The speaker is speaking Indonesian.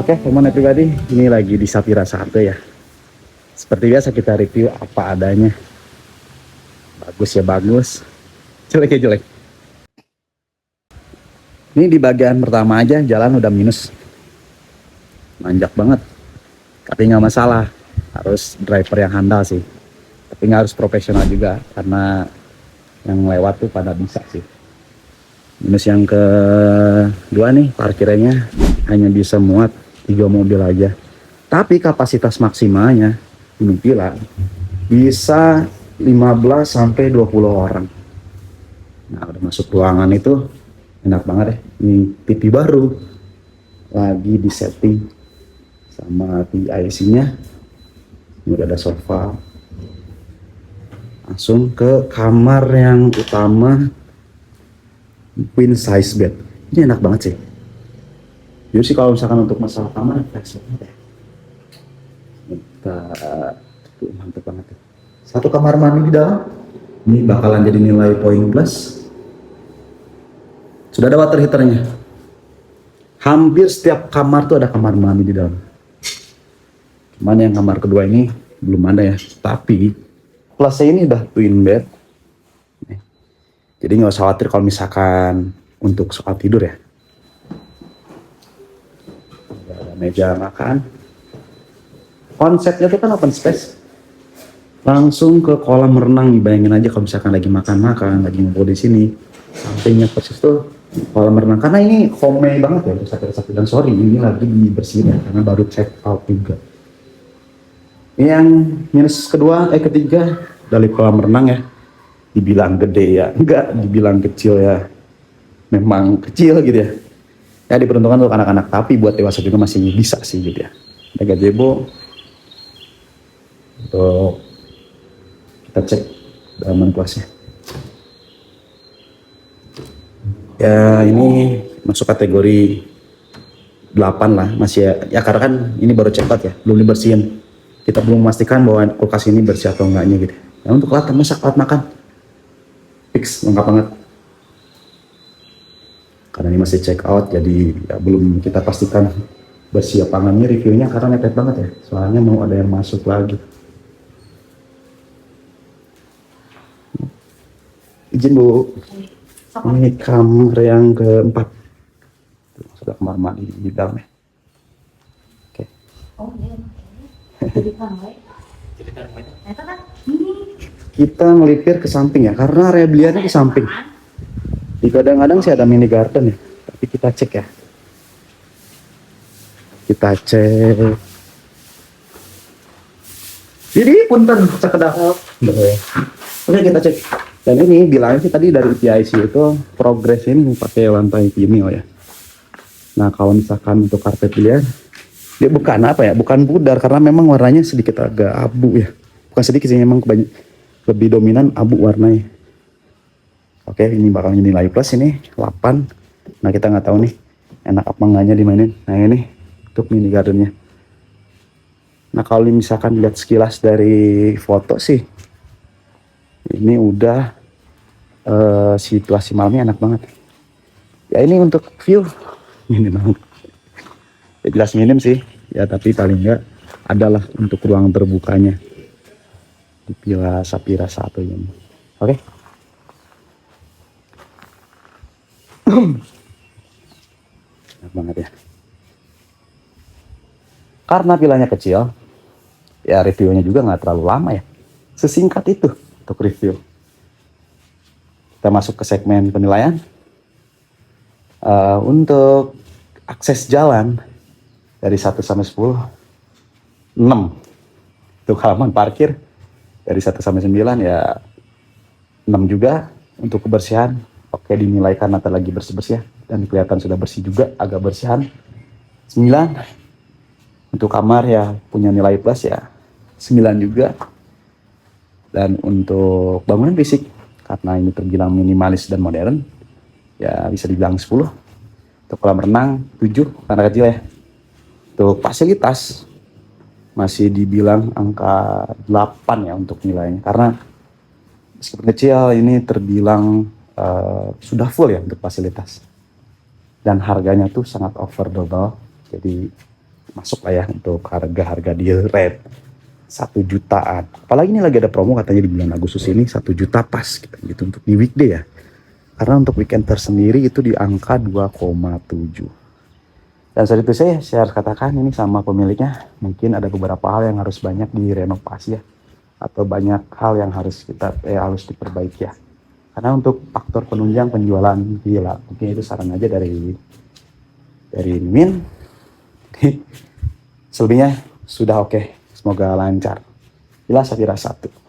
Oke, teman pribadi, ini lagi di Sapira 1 ya. Seperti biasa kita review apa adanya. Bagus ya bagus, jelek ya jelek. Ini di bagian pertama aja jalan udah minus. Manjak banget. Tapi nggak masalah, harus driver yang handal sih. Tapi nggak harus profesional juga, karena yang lewat tuh pada bisa sih. Minus yang kedua nih, parkirannya hanya bisa muat 3 mobil aja. Tapi kapasitas maksimalnya ini villa bisa 15 sampai 20 orang. Nah, udah masuk ruangan itu enak banget deh. Ini TV baru lagi di setting sama PIC-nya. Ini udah ada sofa. Langsung ke kamar yang utama, queen size bed. Ini enak banget sih. Jadi sih kalau misalkan untuk masalah kamar, fleksibel ya. Tuh, mantep banget ya. Satu kamar mandi di dalam. Ini bakalan jadi nilai poin plus. Sudah ada water heaternya. Hampir setiap kamar tuh ada kamar mandi di dalam. Cuman yang kamar kedua ini belum ada ya. Tapi plusnya ini udah twin bed. Jadi nggak usah khawatir kalau misalkan untuk soal tidur ya. Ada meja makan. Konsepnya tuh kan open space. Langsung ke kolam renang nih, bayangin aja kalau misalkan lagi makan-makan, lagi ngumpul di sini. Sampingnya persis tuh kolam renang. Karena ini homemade banget ya untuk sapi-sapi. Dan sorry, ini lagi dibersihin ya, karena baru check out juga. Yang minus ketiga dari kolam renang ya. Dibilang gede ya, enggak, dibilang kecil ya. Memang kecil gitu ya. Ya diperuntukkan untuk anak-anak, tapi buat dewasa juga masih bisa sih gitu ya. Ada gazebo. Untuk kita cek dalaman kelasnya. Ya ini masuk kategori 8 lah, masih ya karena kan ini baru check out ya, belum dibersihin. Kita belum memastikan bahwa kulkas ini bersih atau enggaknya gitu. Nah, untuk alat masak, alat makan fix, lengkap banget. Karena ini masih check out, jadi ya belum kita pastikan bersih apa enggaknya reviewnya, karena mepet banget ya. Soalnya mau ada yang masuk lagi. Izin Bu, ini kamar yang keempat. Sudah kamar mandi di dalamnya. Oke. Oh iya. Jadi kamar. Kita ngelipir ke samping ya, karena area beliannya di samping. Di kadang-kadang sih ada mini garden ya, tapi kita cek ya. Kita cek. Jadi punten sekedar. Oke, kita cek. Dan ini bilangnya sih tadi dari PIC itu progres ini pakai lantai vinyl ya. Nah kalau misalkan untuk karpet pilihan, dia bukan apa ya, bukan pudar karena memang warnanya sedikit agak abu ya. Bukan sedikit sih, memang lebih dominan abu warnanya. Oke, ini bakal nilai plus ini 8. Nah kita nggak tahu nih enak apa enggaknya dimainin. Nah ini untuk mini gardennya. Nah kalau misalkan lihat sekilas dari foto sih, ini udah situasi malamnya enak banget. Ya ini untuk view minim banget. Ya jelas minim sih. Ya tapi paling enggak adalah untuk ruang terbukanya di Villa Sapira 1 ini. Oke. Enak banget ya. Karena villanya kecil, ya reviewnya juga nggak terlalu lama ya. Sesingkat itu untuk review. Kita masuk ke segmen penilaian. Untuk akses jalan dari 1 sampai 10, 6. Untuk halaman parkir dari 1 sampai 9 ya 6 juga. Untuk kebersihan oke, dinilai karena lagi bersih-bersih ya, dan kelihatan sudah bersih juga, agak bersihan 9. Untuk kamar ya punya nilai plus ya 9 juga. Dan untuk bangunan fisik, karena ini terbilang minimalis dan modern, ya bisa dibilang 10. Untuk kolam renang 7 karena kecil ya. Untuk fasilitas masih dibilang angka 8 ya untuk nilainya, karena meskipun kecil ini terbilang sudah full ya untuk fasilitas. Dan harganya tuh sangat affordable. Jadi masuk lah ya untuk harga-harga di rate 1 jutaan. Apalagi ini lagi ada promo katanya di bulan Agustus ini 1 juta pas gitu untuk di weekday ya. Karena untuk weekend tersendiri itu di angka 2,7. Dan saat itu saya harus katakan ini sama pemiliknya, mungkin ada beberapa hal yang harus banyak direnovasi ya, atau banyak hal yang harus harus diperbaiki ya. Karena untuk faktor penunjang penjualan gila, mungkin itu saran aja dari Min. Selebihnya sudah oke. Semoga lancar. Inilah Safira 1.